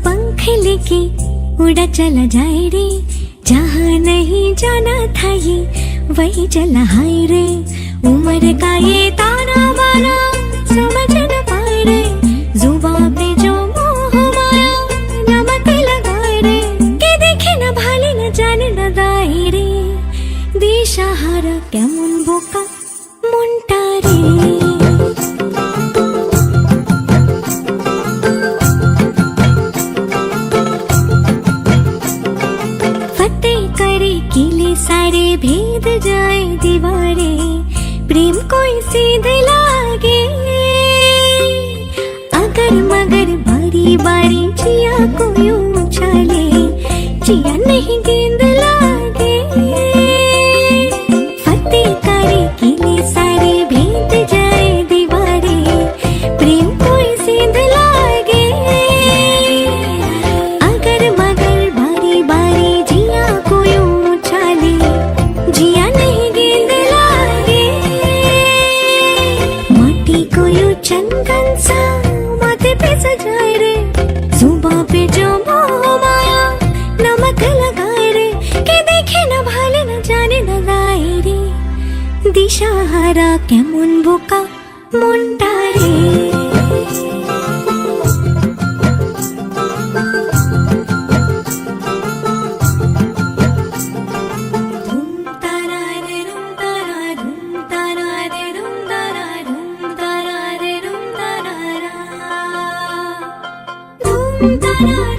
पंख लेके उड़ा चला जाए रे, जहाँ नहीं जाना था ये वही चला हाय रे। उम्र का ये ताना बाना समझ न पाए रे, जुबान पे जो मोह माया नमक लगाए रे, के देखे न भाले न जाने न दाए रे, दिशाहारा কেমন বোকা মনটা রে। किले सारे भेद जाए दीवारे, प्रेम कोई सीधे लागे, अगर मगर बारी बारी जिया को यूं उछाले, जिया नहीं गेंद लागे। फतेह करे किले सारे भेद जाए दीवारे, प्रेम कोई सीधे लागे, अगर मगर बारी बारी जिया को यूं जिया नहीं गेंद लागे। माटी को यूं चंदन सा माथे पे सजाए रे, जुबां पे जो मोह माया नमक लगाए रे, के देखे न भाले न जाने न लाए रे, दिशाहारा কেমন বোকা মনটা রে। Da da